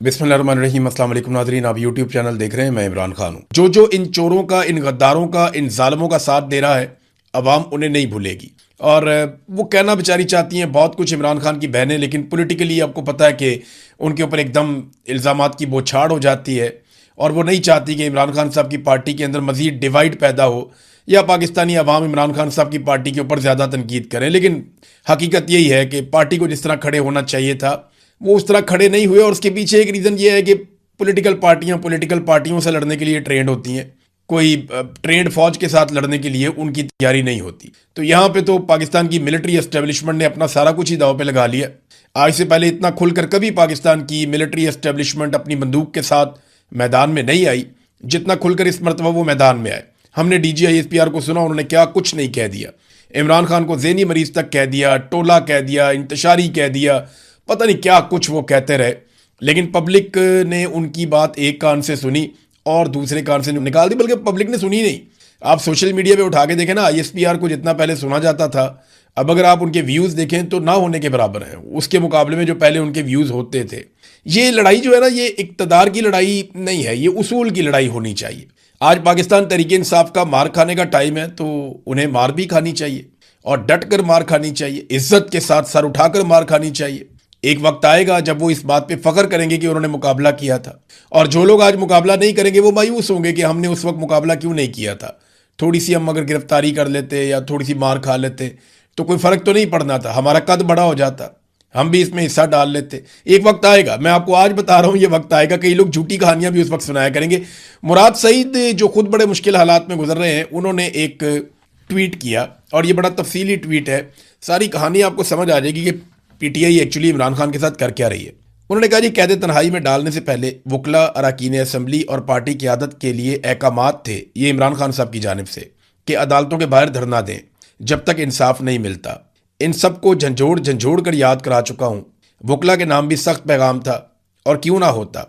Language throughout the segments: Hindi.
बिस्मिल्लाहिर्रहमानिर्रहीम। अस्सलाम वालेकुम नाज़रीन, आप यूट्यूब चैनल देख रहे हैं। मैं इमरान खान हूँ। जो जो इन चोरों का, इन गद्दारों का, इन जालिमों का साथ दे रहा है, अवाम उन्हें नहीं भूलेगी। और वो कहना बेचारी चाहती हैं बहुत कुछ इमरान खान की बहनें, लेकिन पॉलिटिकली आपको पता है कि उनके ऊपर एकदम इल्ज़ामात की बौछार हो जाती है। और वो नहीं चाहती कि इमरान खान साहब की पार्टी के अंदर मज़ीद डिवाइड पैदा हो या पाकिस्तानी अवाम इमरान खान साहब की पार्टी के ऊपर ज़्यादा तनकीद करें। लेकिन हकीकत यही है कि पार्टी को जिस तरह खड़े होना चाहिए था वो उस तरह खड़े नहीं हुए। और उसके पीछे एक रीज़न ये है कि पॉलिटिकल पार्टियों से लड़ने के लिए ट्रेंड होती हैं। कोई ट्रेंड फौज के साथ लड़ने के लिए उनकी तैयारी नहीं होती। तो यहाँ पे तो पाकिस्तान की मिलिट्री एस्टेब्लिशमेंट ने अपना सारा कुछ ही दांव पे लगा लिया। आज से पहले इतना खुलकर कभी पाकिस्तान की मिलिट्री एस्टेब्लिशमेंट अपनी बंदूक के साथ मैदान में नहीं आई जितना खुलकर इस मरतबा वो मैदान में आए। हमने DGI-SPR को सुना, उन्होंने क्या कुछ नहीं कह दिया। इमरान खान को ज़हनी मरीज तक कह दिया, टोला कह दिया, इंतशारी कह दिया, पता नहीं क्या कुछ वो कहते रहे। लेकिन पब्लिक ने उनकी बात एक कान से सुनी और दूसरे कान से निकाल दी, बल्कि पब्लिक ने सुनी नहीं। आप सोशल मीडिया पे उठा के देखें ना, ISPR को जितना पहले सुना जाता था, अब अगर आप उनके व्यूज़ देखें तो ना होने के बराबर हैं उसके मुकाबले में जो पहले उनके व्यूज़ होते थे। ये लड़ाई जो है ना, ये इक़्तिदार की लड़ाई नहीं है, ये उसूल की लड़ाई होनी चाहिए। आज पाकिस्तान तहरीक-ए-इंसाफ का मार खाने का टाइम है, तो उन्हें मार भी खानी चाहिए और डट कर मार खानी चाहिए, इज्जत के साथ सर उठाकर मार खानी चाहिए। एक वक्त आएगा जब वो इस बात पे फख्र करेंगे कि उन्होंने मुकाबला किया था। और जो लोग आज मुकाबला नहीं करेंगे वो मायूस होंगे कि हमने उस वक्त मुकाबला क्यों नहीं किया था। थोड़ी सी हम अगर गिरफ्तारी कर लेते या थोड़ी सी मार खा लेते तो कोई फ़र्क तो नहीं पड़ना था, हमारा कद बड़ा हो जाता, हम भी इसमें हिस्सा डाल लेते। एक वक्त आएगा, मैं आपको आज बता रहा हूँ, ये वक्त आएगा, कई लोग झूठी कहानियां भी उस वक्त सुनाया करेंगे। मुराद सईद जो खुद बड़े मुश्किल हालात में गुजर रहे हैं, उन्होंने एक ट्वीट किया और ये बड़ा तफसीली ट्वीट है। सारी कहानी आपको समझ आ जाएगी कि PTI एक्चुअली इमरान खान के साथ कर क्या रही है। उन्होंने कहा जी, कैद तन्हाई में डालने से पहले वकला, अरकान असम्बली और पार्टी क़यादत के लिए अहकामात थे, ये इमरान खान साहब की जानिब से, कि अदालतों के बाहर धरना दें जब तक इंसाफ नहीं मिलता। इन सब को झंझोड़ झंझोड़ कर याद करा चुका हूँ। वकला के नाम भी सख्त पैगाम था, और क्यों ना होता।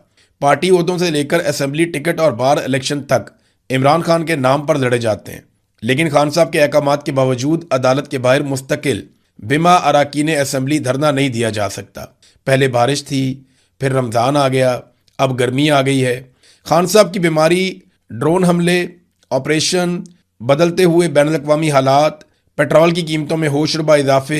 पार्टी ओहदों से लेकर असम्बली टिकट और बार इलेक्शन तक इमरान खान के नाम पर लड़े जाते हैं, लेकिन खान साहब के अहकामात के बावजूद अदालत के बाहर मुस्तकिल बिमा अरकान असम्बली धरना नहीं दिया जा सकता। पहले बारिश थी, फिर रमज़ान आ गया, अब गर्मी आ गई है। खान साहब की बीमारी, ड्रोन हमले, ऑपरेशन, बदलते हुए बैनुल-अक़वामी हालात, पेट्रोल की कीमतों में होशरुबा इजाफे,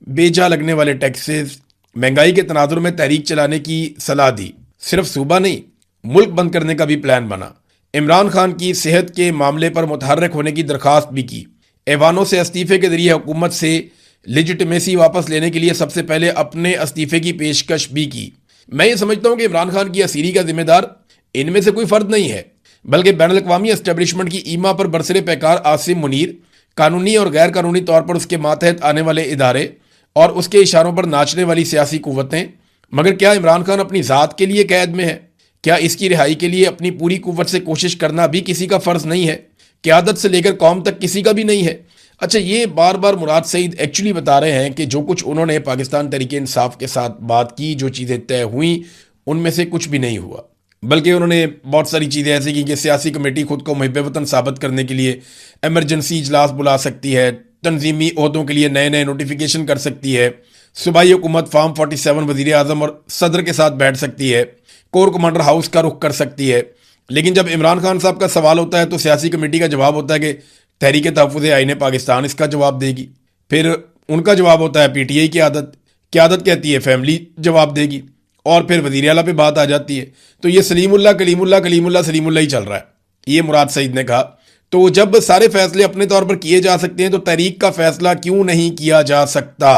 बेजा लगने वाले टैक्सेस, महंगाई के तनाजुर में तहरीक चलाने की सलाह दी। सिर्फ सूबा नहीं, मुल्क बंद करने का भी प्लान बना। इमरान खान की सेहत के मामले पर मुतहर्रिक होने की दरख्वास्त भी की। ऐवानों से इस्तीफ़े के जरिए हुकूमत से लेजिटिमेसी वापस लेने के लिए सबसे पहले अपने इस्तीफ़े की पेशकश भी की। मैं ये समझता हूँ कि इमरान खान की असीरी का जिम्मेदार इनमें से कोई फ़र्द नहीं है, बल्कि बैनुल-अक़वामी एस्टेब्लिशमेंट की ईमा पर बरसरे पैकार आसिम मुनीर, कानूनी और गैर कानूनी तौर पर उसके मातहत आने वाले इदारे और उसके इशारों पर नाचने वाली सियासी कुव्वतें। मगर क्या इमरान खान अपनी ज़ात के लिए कैद में है? क्या इसकी रिहाई के लिए अपनी पूरी कुव्वत से कोशिश करना भी किसी का फ़र्ज़ नहीं है? क़यादत से लेकर कौम तक किसी का भी नहीं है? अच्छा, ये बार बार मुराद सईद एक्चुअली बता रहे हैं कि जो कुछ उन्होंने पाकिस्तान तहरीक-ए-इंसाफ के साथ बात की, जो चीज़ें तय हुई, उनमें से कुछ भी नहीं हुआ। बल्कि उन्होंने बहुत सारी चीज़ें ऐसी की कि सियासी कमेटी खुद को मुहिब वतन साबित करने के लिए एमरजेंसी इजलास बुला सकती है, तंजीमी ओहदों के लिए नए नए नोटिफिकेशन कर सकती है, सूबाई हुकूमत फार्म 47 वज़ीर आज़म और सदर के साथ बैठ सकती है, कोर कमांडर हाउस का रुख कर सकती है। लेकिन जब इमरान खान साहब का सवाल होता है तो सियासी कमेटी का जवाब होता है कि तहरीक तहफ़्फ़ुज़ आईन पाकिस्तान इसका जवाब देगी। फिर उनका जवाब होता है PTI क़यादत कहती है फैमिली जवाब देगी, और फिर वज़ीर आला पे बात आ जाती है। तो ये सलीमुल्लाह कलीमुल्लाह कलीमुल्लाह सलीमुल्लाह ही चल रहा है, ये मुराद सईद ने कहा। तो जब सारे फैसले अपने तौर पर किए जा सकते हैं तो तहरीक का फैसला क्यों नहीं किया जा सकता?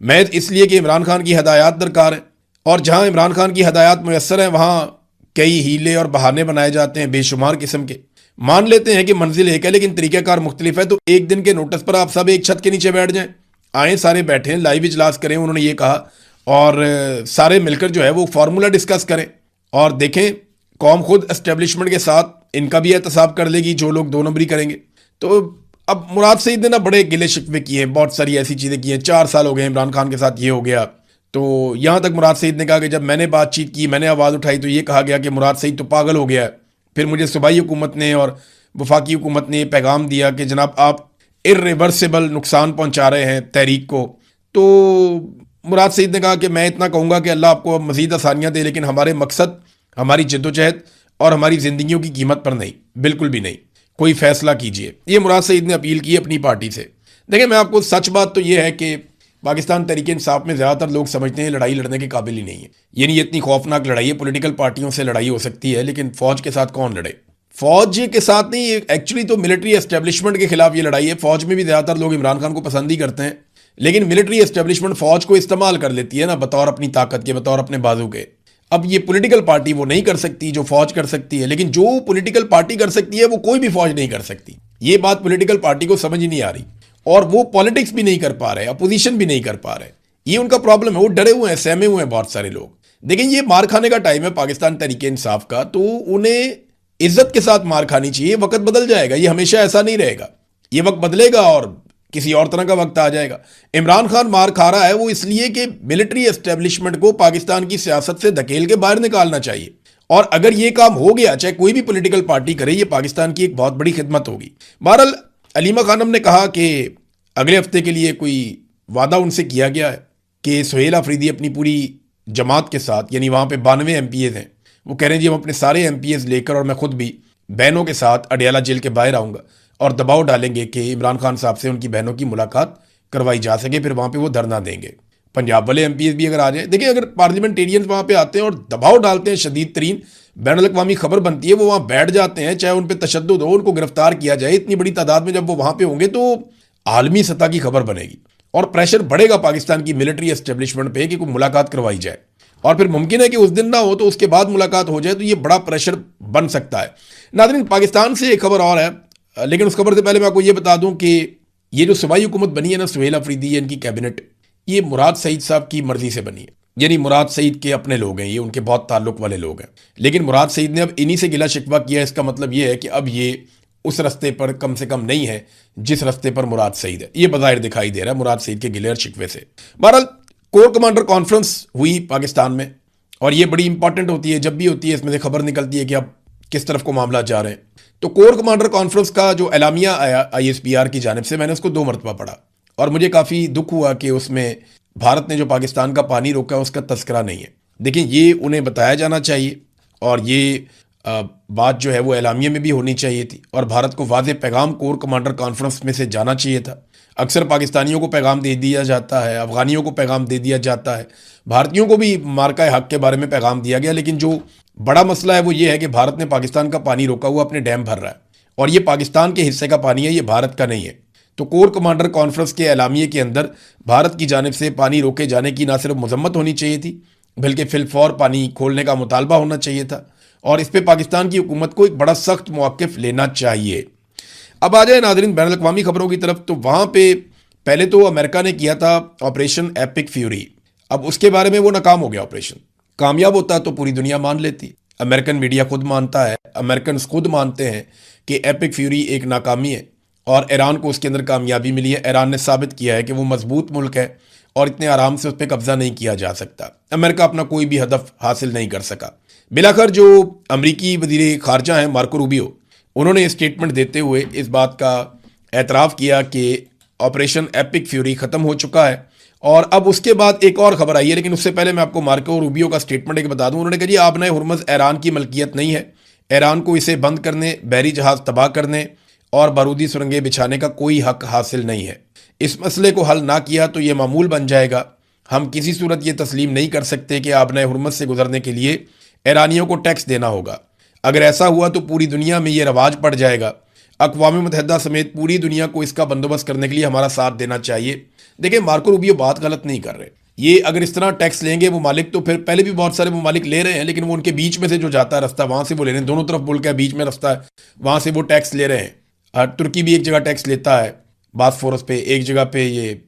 मैं इसलिए कि इमरान खान की हदायत दरकार है, और जहाँ इमरान खान की हदायत मुयस्सर हैं वहाँ कई हीले और बहाने बनाए जाते हैं बेशुमार किस्म के। मान लेते हैं कि मंजिल एक है लेकिन तरीक़ाकार मुख्तलिफ है, तो एक दिन के नोटिस पर आप सब एक छत के नीचे बैठ जाएं, आए सारे बैठें, लाइव इजलास करें, उन्होंने ये कहा, और सारे मिलकर जो है वो फार्मूला डिस्कस करें और देखें कौम खुद एस्टेब्लिशमेंट के साथ इनका भी एहतसाब कर लेगी जो लोग 2 नंबरी करेंगे। तो अब मुराद सईद ने ना बड़े गिले शिकवे किए हैं, बहुत सारी ऐसी चीज़ें की हैं। 4 साल हो गए इमरान खान के साथ, ये हो गया। तो यहाँ तक मुराद सईद ने कहा कि जब मैंने बातचीत की, मैंने आवाज़ उठाई, तो ये कहा गया कि मुराद सईद तो पागल हो गया है। फिर मुझे सूबाई हुकूमत ने और वफाकी हुकूमत ने पैगाम दिया कि जनाब आप इर्रिवर्सिबल नुकसान पहुँचा रहे हैं तहरीक को। तो मुराद सईद ने कहा कि मैं इतना कहूँगा कि अल्लाह आपको मज़ीद आसानियाँ दे, लेकिन हमारे मकसद, हमारी जद्दोजहद और हमारी ज़िंदगियों की कीमत पर नहीं, बिल्कुल भी नहीं। कोई फैसला कीजिए। ये मुराद सईद ने अपील की अपनी पार्टी से। देखिए, मैं आपको सच बात तो ये है कि पाकिस्तान तहरीक इंसाफ में ज़्यादातर लोग समझते हैं लड़ाई लड़ने के काबिल ही नहीं है। ये नहीं, इतनी खौफनाक लड़ाई है। पॉलिटिकल पार्टियों से लड़ाई हो सकती है, लेकिन फ़ौज के साथ कौन लड़े? फौज के साथ नहीं, एक्चुअली तो मिलिट्री एस्टेब्लिशमेंट के खिलाफ ये लड़ाई है। फौज में भी ज़्यादातर लोग इमरान खान को पसंद ही करते हैं, लेकिन मिलिट्री एस्टेब्लिशमेंट फौज को इस्तेमाल कर लेती है ना, बतौर अपनी ताकत के, बतौर अपने बाजू के। अब ये पॉलिटिकल पार्टी वो नहीं कर सकती जो फौज कर सकती है, लेकिन जो पॉलिटिकल पार्टी कर सकती है वो कोई भी फौज नहीं कर सकती। ये बात पॉलिटिकल पार्टी को समझ ही नहीं आ रही, और वो पॉलिटिक्स भी नहीं कर पा रहे, अपोजिशन भी नहीं कर पा रहे। ये उनका प्रॉब्लम है। वो डरे हुए हैं, सहमे हुए हैं बहुत सारे लोग। देखिए, ये मार खाने का टाइम है पाकिस्तान तहरीक इंसाफ का, तो उन्हें इज्जत के साथ मार खानी चाहिए। वक्त बदल जाएगा, ये हमेशा ऐसा नहीं रहेगा। ये वक्त बदलेगा और किसी और तरह का वक्त आ जाएगा। इमरान खान मार खा रहा है वो इसलिए कि मिलिट्री एस्टेब्लिशमेंट को पाकिस्तान की सियासत से धकेल के बाहर निकालना चाहिए, और अगर ये काम हो गया, चाहे कोई भी पॉलिटिकल पार्टी करे, ये पाकिस्तान की एक बहुत बड़ी खिदमत होगी। बहरहाल अलीमा खानम ने कहा कि अगले हफ्ते के लिए कोई वादा उनसे किया गया है कि सुहेल अफरीदी अपनी पूरी जमात के साथ, यानी वहाँ पे 92 MPs हैं, वो कह रहे हैं जी हम अपने सारे MPs लेकर और मैं खुद भी बहनों के साथ अडियाला जेल के बाहर आऊँगा और दबाव डालेंगे कि इमरान खान साहब से उनकी बहनों की मुलाकात करवाई जा सके। फिर वहाँ पे वो धरना देंगे। पंजाब वाले MPs भी अगर आ जाए, देखिए, अगर पार्लियामेंटेरियंस वहाँ पे आते हैं और दबाव डालते हैं, शदीद तरीन बैन अल-अक़वामी खबर बनती है, वो वहाँ बैठ जाते हैं, चाहे उन पर तशद्दुद हो, उनको गिरफ्तार किया जाए, इतनी बड़ी तादाद में जब वो वहाँ पे होंगे तो आलमी सतह की खबर बनेगी और प्रेशर बढ़ेगा पाकिस्तान की मिलिट्री एस्टेब्लिशमेंट पे कि कोई मुलाकात करवाई जाए। और फिर मुमकिन है कि उस दिन ना हो तो उसके बाद मुलाकात हो जाए, तो ये बड़ा प्रेशर बन सकता है। नाज़रीन, पाकिस्तान से एक खबर और है, लेकिन उस खबर से पहले मैं आपको ये बता दूं कि ये जो सूबाई हुकूमत बनी है ना, सुहेल अफरीदी, इनकी कैबिनेट, ये मुराद सईद साहब की मर्जी से बनी है। यानी मुराद सईद के अपने लोग हैं, ये उनके बहुत ताल्लुक वाले लोग हैं। लेकिन मुराद सईद ने अब इन्हीं से गिला शिकवा किया। इसका मतलब ये है कि अब ये उस रस्ते पर कम से कम नहीं है जिस रस्ते पर मुराद सईद है। ये बज़ाहिर दिखाई दे रहा है मुराद सईद के गिले और शिकवे से। बहरहाल कोर कमांडर कॉन्फ्रेंस हुई पाकिस्तान में, और ये बड़ी इंपॉर्टेंट होती है। जब भी होती है इसमें से खबर निकलती है कि अब किस तरफ को मामला जा रहे हैं। तो कोर कमांडर कॉन्फ्रेंस का जो एलामिया आया ISPR की जानिब से, मैंने उसको 2 मरतबा पढ़ा और मुझे काफ़ी दुख हुआ कि उसमें भारत ने जो पाकिस्तान का पानी रोका है उसका तस्करा नहीं है। देखिए, ये उन्हें बताया जाना चाहिए और ये बात जो है वो एलामिया में भी होनी चाहिए थी, और भारत को वाज़ेह पैगाम कोर कमांडर कॉन्फ्रेंस में से जाना चाहिए था। अक्सर पाकिस्तानियों को पैगाम दे दिया जाता है, अफगानियों को पैगाम दे दिया जाता है, भारतीयों को भी मार्का हक के बारे में पैगाम दिया गया, लेकिन जो बड़ा मसला है वो ये है कि भारत ने पाकिस्तान का पानी रोका हुआ अपने डैम भर रहा है, और ये पाकिस्तान के हिस्से का पानी है, ये भारत का नहीं है। तो कोर कमांडर कॉन्फ्रेंस के एलामिये के अंदर भारत की जानिब से पानी रोके जाने की ना सिर्फ मजम्मत होनी चाहिए थी, बल्कि फिलफौर पानी खोलने का मुतालबा होना चाहिए था, और इस पर पाकिस्तान की हुकूमत को एक बड़ा सख्त मौक़िफ़ लेना चाहिए। अब आ जाए नाज़रीन बैन अल-अक़वामी खबरों की तरफ। तो वहाँ पे पहले तो अमेरिका ने किया था ऑपरेशन एपिक फ्यूरी। अब उसके बारे में वो नाकाम हो गया। ऑपरेशन कामयाब होता तो पूरी दुनिया मान लेती। अमेरिकन मीडिया खुद मानता है, अमेरिकन खुद मानते हैं कि एपिक फ्यूरी एक नाकामी है और ईरान को उसके अंदर कामयाबी मिली है। ईरान ने साबित किया है कि वो मजबूत मुल्क है और इतने आराम से उस पर कब्जा नहीं किया जा सकता। अमेरिका अपना कोई भी हदफ हासिल नहीं कर सका। बिलाखिर जो अमरीकी वज़ीर ख़ारजा हैं मार्को रूबियो, उन्होंने स्टेटमेंट देते हुए इस बात का एतराफ़ किया कि ऑपरेशन एपिक फ्यूरी ख़त्म हो चुका है। और अब उसके बाद एक और ख़बर आई है, लेकिन उससे पहले मैं आपको मार्को रूबियो का स्टेटमेंट एक बता दूं। उन्होंने कहा जी आबना हुर्मुज़ ईरान की मलकियत नहीं है, ईरान को इसे बंद करने, बहरी जहाज़ तबाह करने और बारूदी सुरंगें बिछाने का कोई हक हासिल नहीं है। इस मसले को हल ना किया तो ये मामूल बन जाएगा। हम किसी सूरत ये तस्लीम नहीं कर सकते कि आबना हुर्मुज़ से गुजरने के लिए ईरानियों को टैक्स देना होगा। अगर ऐसा हुआ तो पूरी दुनिया में ये रवाज पड़ जाएगा। अक़वाम मुत्तहिदा समेत पूरी दुनिया को इसका बंदोबस्त करने के लिए हमारा साथ देना चाहिए। देखिए, मार्को रूबियो बात गलत नहीं कर रहे। ये अगर इस तरह टैक्स लेंगे ममालिक, तो फिर पहले भी बहुत सारे ममालिक ले रहे हैं, लेकिन वो उनके बीच में से जो जाता है रास्ता, वहाँ से वो ले रहे हैं। दोनों तरफ मुल्क है, बीच में रास्ता है, वहाँ से वो टैक्स ले रहे हैं। तुर्की भी एक जगह टैक्स लेता है बासफोरस पे, एक जगह पे ये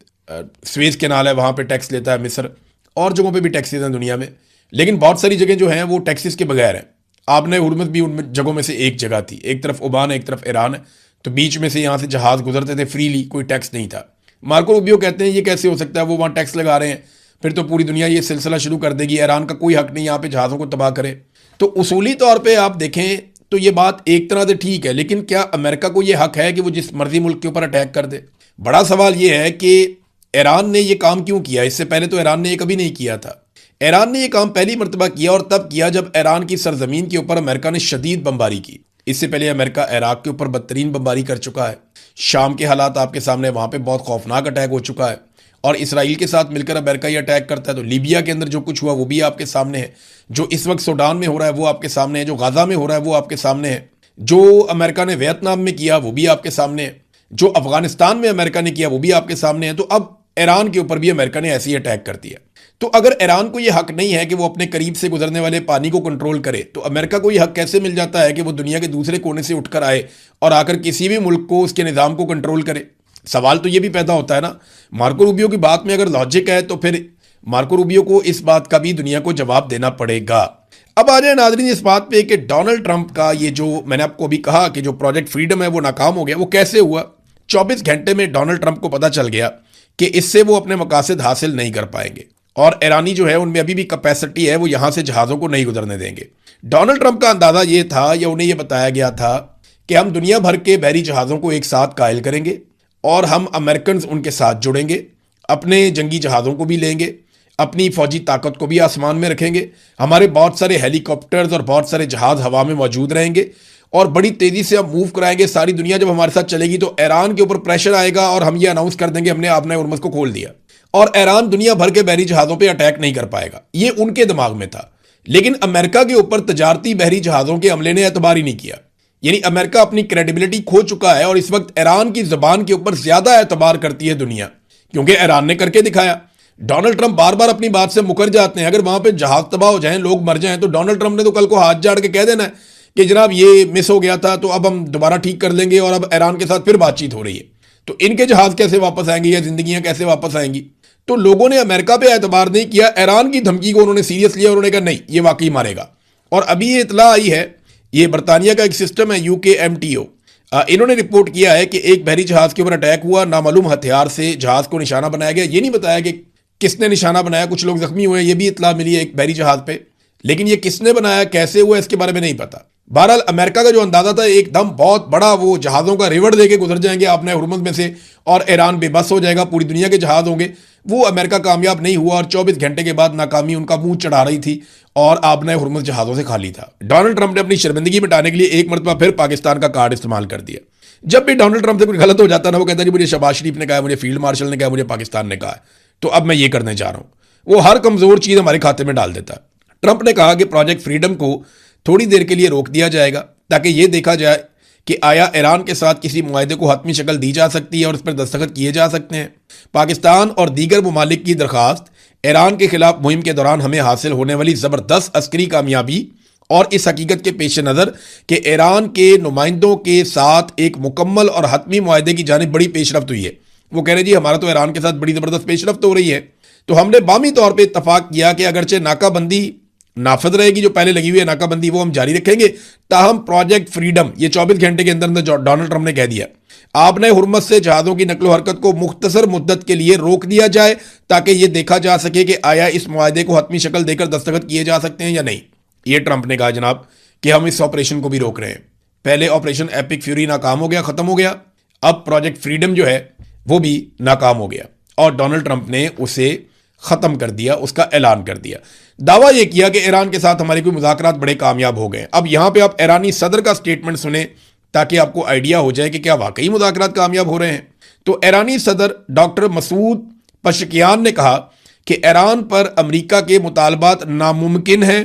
स्वेज कैनाल है वहाँ पे टैक्स लेता है मिस्र, और जगहों पे भी टैक्स लेते हैं दुनिया में। लेकिन बहुत सारी जगह जो हैं वो टैक्सेस के बगैर हैं। आबना हुर्मुज़ भी उन जगहों में से एक जगह थी। एक तरफ ओमान है, एक तरफ ईरान है, तो बीच में से यहाँ से जहाज़ गुजरते थे फ्रीली, कोई टैक्स नहीं था। मार्को रूबियो कहते हैं ये कैसे हो सकता है, वो वहाँ टैक्स लगा रहे हैं, फिर तो पूरी दुनिया ये सिलसिला शुरू कर देगी। ईरान का कोई हक नहीं यहाँ पे जहाज़ों को तबाह करे। तो उसूली तौर पर आप देखें तो ये बात एक तरह से ठीक है, लेकिन क्या अमेरिका को ये हक है कि वो जिस मर्जी मुल्क के ऊपर अटैक कर दे? बड़ा सवाल ये है कि ईरान ने ये काम क्यों किया? इससे पहले तो ईरान ने ये कभी नहीं किया था। ईरान ने ये काम पहली मर्तबा किया और तब किया जब ईरान की सरजमीन के ऊपर अमेरिका ने शदीद बमबारी की। इससे पहले अमेरिका इराक के ऊपर बदतरीन बमबारी कर चुका है। शाम के हालात आपके सामने, वहां पे बहुत खौफनाक अटैक हो चुका है और इसराइल के साथ मिलकर अमेरिका ये अटैक करता है। तो लीबिया के अंदर जो कुछ हुआ वो भी आपके सामने है, जो इस वक्त सूडान में हो रहा है वो आपके सामने है, जो गाजा में हो रहा है वो आपके सामने है, जो अमेरिका ने वियतनाम में किया वो भी आपके सामने है, जो अफगानिस्तान में अमेरिका ने किया वो भी आपके सामने है। तो अब ईरान के ऊपर भी अमेरिका ने ऐसे ही अटैक कर दिया। तो अगर ईरान को यह हक नहीं है कि वो अपने करीब से गुजरने वाले पानी को कंट्रोल करे, तो अमेरिका को यह हक कैसे मिल जाता है कि वो दुनिया के दूसरे कोने से उठकर आए और आकर किसी भी मुल्क को, उसके निज़ाम को कंट्रोल करे? सवाल तो ये भी पैदा होता है ना, मार्को रूबियो की बात में अगर लॉजिक है तो फिर मार्को रूबियो को इस बात का भी दुनिया को जवाब देना पड़ेगा। अब आ जाए नाज़रीन इस बात पे कि डोनाल्ड ट्रंप का ये जो मैंने आपको अभी कहा कि जो प्रोजेक्ट फ्रीडम है वो नाकाम हो गया, वो कैसे हुआ? 24 घंटे में डोनाल्ड ट्रंप को पता चल गया कि इससे वो अपने मकासद हासिल नहीं कर पाएंगे और ईरानी जो है उनमें अभी भी कैपेसिटी है, वो यहां से जहाज़ों को नहीं गुजरने देंगे। डोनाल्ड ट्रंप का अंदाज़ा ये था या उन्हें ये बताया गया था कि हम दुनिया भर के बहरी जहाज़ों को एक साथ कायल करेंगे और हम अमेरिकन उनके साथ जुड़ेंगे, अपने जंगी जहाज़ों को भी लेंगे, अपनी फौजी ताकत को भी आसमान में रखेंगे, हमारे बहुत सारे हेलीकॉप्टर्स और बहुत सारे जहाज़ हवा में मौजूद रहेंगे और बड़ी तेज़ी से हम मूव कराएंगे। सारी दुनिया जब हमारे साथ चलेगी तो ईरान के ऊपर प्रेशर आएगा और हम ये अनाउंस कर देंगे हमने आपने उर्मस को खोल दिया और ईरान दुनिया भर के बहरी जहाज़ों पर अटैक नहीं कर पाएगा। ये उनके दिमाग में था, लेकिन अमेरिका के ऊपर तजारती बहरी जहाज़ों के हमले ने एतबार ही नहीं किया। यानी अमेरिका अपनी क्रेडिबिलिटी खो चुका है और इस वक्त ईरान की जबान के ऊपर ज्यादा एतबार करती है दुनिया, क्योंकि ईरान ने करके दिखाया। डोनाल्ड ट्रंप बार बार अपनी बात से मुकर जाते हैं। अगर वहां पे जहाज तबाह हो जाएं, लोग मर जाएं, तो डोनाल्ड ट्रंप ने तो कल को हाथ झाड़ के कह देना है कि जनाब ये मिस हो गया था तो अब हम दोबारा ठीक कर लेंगे और अब ईरान के साथ फिर बातचीत हो रही है। तो इनके जहाज कैसे वापस आएंगे या जिंदगियां कैसे वापस आएंगी? तो लोगों ने अमेरिका पे एतबार नहीं किया, ईरान की धमकी को उन्होंने सीरियस लिया। उन्होंने कहा नहीं, ये वाकई मारेगा। और अभी ये इतला आई है, ये बरतानिया का एक सिस्टम है UKMTO, इन्होंने रिपोर्ट किया है कि एक बहरी जहाज के ऊपर अटैक हुआ, नामालूम हथियार से जहाज को निशाना बनाया गया। ये नहीं बताया कि किसने निशाना बनाया, कुछ लोग जख्मी हुए, ये भी इतला मिली है एक बहरी जहाज पे, लेकिन ये किसने बनाया, कैसे हुआ, इसके बारे में नहीं पता। बहरहाल अमेरिका का जो अंदाजा था एकदम बहुत बड़ा, वो जहाज़ों का रिवर देके गुजर जाएंगे आपने हुर्मुज़ में से और ईरान बेबस हो जाएगा, पूरी दुनिया के जहाज होंगे। वो अमेरिका कामयाब नहीं हुआ और 24 घंटे के बाद नाकामी उनका मुंह चढ़ा रही थी और आपने हुर्मुज़ जहाज़ों से खाली था। डोनाल्ड ट्रंप ने अपनी शर्मिंदगी मिटाने के लिए एक मरतबा फिर पाकिस्तान का कार्ड इस्तेमाल कर दिया। जब भी डोनाल्ड ट्रंप से कुछ गलत हो जाता ना, वो कहता है जी मुझे शहबाज शरीफ ने कहा, मुझे फील्ड मार्शल ने कहा, मुझे पाकिस्तान ने कहा, तो अब मैं ये करने जा रहा हूं। वो हर कमजोर चीज हमारे खाते में डाल देता है। ट्रंप ने कहा कि प्रोजेक्ट फ्रीडम को थोड़ी देर के लिए रोक दिया जाएगा ताकि यह देखा जाए कि आया ईरान के साथ किसी मुआहदे को हतमी शक्ल दी जा सकती है और उस पर दस्तखत किए जा सकते हैं। पाकिस्तान और दीगर ममालिक की दरखास्त ईरान के खिलाफ मुहिम के दौरान हमें हासिल होने वाली जबरदस्त अस्करी कामयाबी और इस हकीकत के पेश नज़र कि ईरान के नुमाइंदों के साथ एक मुकम्मल और हतमी मुआहदे की जानिब बड़ी पेशरफ्त हुई है। वो कह रहे जी हमारा तो ईरान के साथ बड़ी ज़बरदस्त पेशरफ्त हो रही है, तो हमने बामी तौर पर इतफाक किया कि अगरचे नाकाबंदी नाफिज रहेगी, जो पहले लगी हुई है नाकाबंदी, वो हम जारी रखेंगे, ताहम प्रोजेक्ट फ्रीडम ये 24 घंटे के अंदर डोनाल्ड ट्रंप ने कह दिया आपने हुर्मुज़ से जहाज़ों की नकलो हरकत को मुख्तसर मुद्दत के लिए रोक दिया जाए ताकि यह देखा जा सके कि आया इस मुआहदे को हतमी शक्ल देकर दस्तखत किए जा सकते हैं या नहीं। ये ट्रंप ने कहा जनाब कि हम इस ऑपरेशन को भी रोक रहे हैं। पहले ऑपरेशन एपिक फ्यूरी नाकाम हो गया, खत्म हो गया, अब प्रोजेक्ट फ्रीडम जो है वो भी नाकाम हो गया और डोनाल्ड ट्रंप ने उसे खत्म कर दिया, उसका ऐलान कर दिया। दावा यह किया कि ईरान के साथ हमारे कोई मुज़ाकरात बड़े कामयाब हो गए। अब यहां पे आप ईरानी सदर का स्टेटमेंट सुने ताकि आपको आइडिया हो जाए कि क्या वाकई मुज़ाकरात कामयाब हो रहे हैं। तो ईरानी सदर डॉक्टर मसूद पशकियान ने कहा कि ईरान पर अमेरिका के मुतालबात नामुमकिन हैं।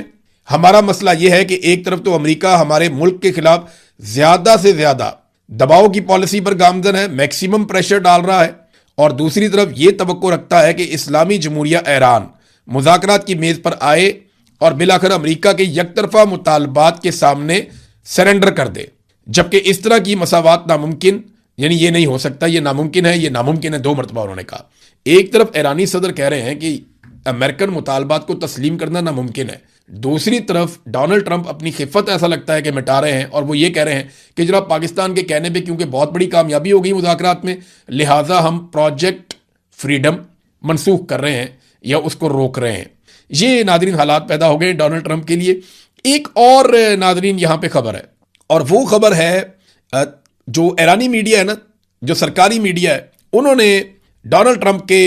हमारा मसला यह है कि एक तरफ तो अमेरिका हमारे मुल्क के खिलाफ ज्यादा से ज्यादा दबाव की पॉलिसी पर गामजन है, मैक्सिमम प्रेशर डाल रहा है, और दूसरी तरफ यह तवक्को रखता है कि इस्लामी जमहूरिया ईरान मुज़ाकरात की मेज पर आए और बिलाखिर अमेरिका के यकतरफा मुतालबात के सामने सरेंडर कर दे। जबकि इस तरह की मसावात नामुमकिन, यानी ये नहीं हो सकता, ये नामुमकिन है, ये नामुमकिन है, 2 मरतबा उन्होंने कहा। एक तरफ ईरानी सदर कह रहे हैं कि अमेरिकन मुतालबात को तस्लीम करना नामुमकिन है, दूसरी तरफ डोनाल्ड ट्रंप अपनी खिफत ऐसा लगता है कि मिटा रहे हैं और वो ये कह रहे हैं कि जनाब पाकिस्तान के कहने पे क्योंकि बहुत बड़ी कामयाबी हो गई मुज़ाकरात में, लिहाजा हम प्रोजेक्ट फ्रीडम मनसूख कर रहे हैं या उसको रोक रहे हैं। ये नादरीन हालात पैदा हो गए डोनाल्ड ट्रंप के लिए। एक और नादरीन यहाँ पे खबर है, और वो खबर है जो ईरानी मीडिया है ना, जो सरकारी मीडिया है, उन्होंने डोनाल्ड ट्रंप के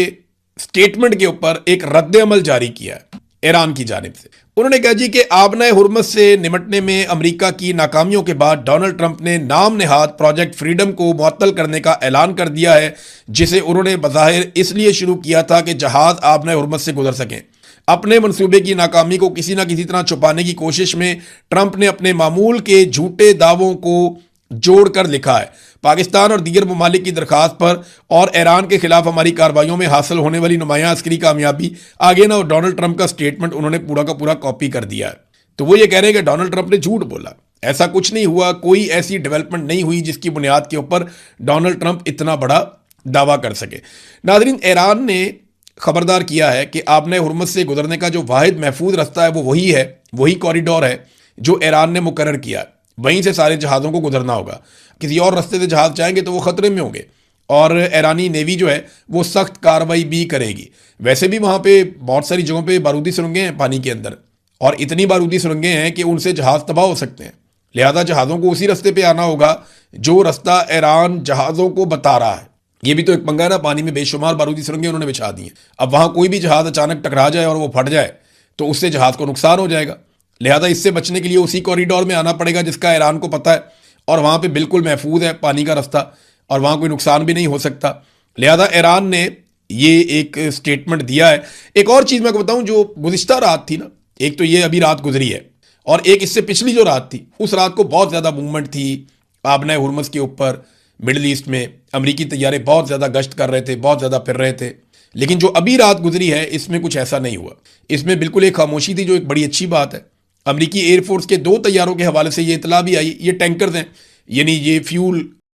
स्टेटमेंट के ऊपर एक रद्द अमल जारी किया है ईरान की जानिब से। उन्होंने कहा जी कि आबनाए हुर्मुज़ से निपटने में अमेरिका की नाकामियों के बाद डोनाल्ड ट्रंप ने नाम नेहाद प्रोजेक्ट फ्रीडम को मुअत्तल करने का ऐलान कर दिया है, जिसे उन्होंने बज़ाहिर इसलिए शुरू किया था कि जहाज आबनाए हुर्मुज़ से गुजर सकें। अपने मंसूबे की नाकामी को किसी ना किसी तरह छुपाने की कोशिश में ट्रंप ने अपने मामूल के झूठे दावों को जोड़कर लिखा है, पाकिस्तान और दीगर ममालिक की दरखास्त पर और ईरान के खिलाफ हमारी कार्रवाइयों में हासिल होने वाली नुमायां अस्करी कामयाबी। आगे ना डोनाल्ड ट्रंप का स्टेटमेंट उन्होंने पूरा का पूरा कॉपी कर दिया है। तो वो ये कह रहे हैं कि डोनाल्ड ट्रंप ने झूठ बोला, ऐसा कुछ नहीं हुआ, कोई ऐसी डेवलपमेंट नहीं हुई जिसकी बुनियाद के ऊपर डोनाल्ड ट्रंप इतना बड़ा दावा कर सके। नाज़रीन, ईरान ने खबरदार किया है कि आबनाए हुर्मुज़ से गुजरने का जो वाहिद महफूज रास्ता है वो वही है, वही कॉरिडोर है जो ईरान ने मुकर्रर किया। वहीं से सारे जहाज़ों को गुजरना होगा। किसी और रास्ते से जहाज़ जाएंगे तो वो ख़तरे में होंगे और ईरानी नेवी जो है वो सख्त कार्रवाई भी करेगी। वैसे भी वहाँ पे बहुत सारी जगहों पे बारूदी सुरंगें हैं पानी के अंदर, और इतनी बारूदी सुरंगें हैं कि उनसे जहाज़ तबाह हो सकते हैं। लिहाजा जहाज़ों को उसी रास्ते पे आना होगा जो रास्ता ईरान जहाज़ों को बता रहा है। ये भी तो एक पंगा है ना, पानी में बेशुमार बारूदी सुरंगें उन्होंने बिछा दी हैं। अब वहाँ कोई भी जहाज़ अचानक टकरा जाए और वो फट जाए तो उससे जहाज़ को नुकसान हो जाएगा। लिहाजा इससे बचने के लिए उसी कॉरिडोर में आना पड़ेगा जिसका ईरान को पता है, और वहाँ पे बिल्कुल महफूज है पानी का रास्ता और वहाँ कोई नुकसान भी नहीं हो सकता। लिहाजा ईरान ने ये एक स्टेटमेंट दिया है। एक और चीज़ मैं आपको बताऊँ, जो गुज़िश्ता रात थी ना, एक तो ये अभी रात गुजरी है और एक इससे पिछली जो रात थी, उस रात को बहुत ज़्यादा मूवमेंट थी आबनाए हुर्मुज़ के ऊपर। मिडल ईस्ट में अमरीकी तैयारे बहुत ज़्यादा गश्त कर रहे थे, बहुत ज़्यादा फिर रहे थे। लेकिन जो अभी रात गुजरी है इसमें कुछ ऐसा नहीं हुआ। इसमें बिल्कुल एक खामोशी थी, जो एक बड़ी अच्छी बात है। अमरीकी एयरफोर्स के 2 तैयारों के हवाले से ये इतला भी आई, ये टैंकर्स हैं, यानी ये फ्यूल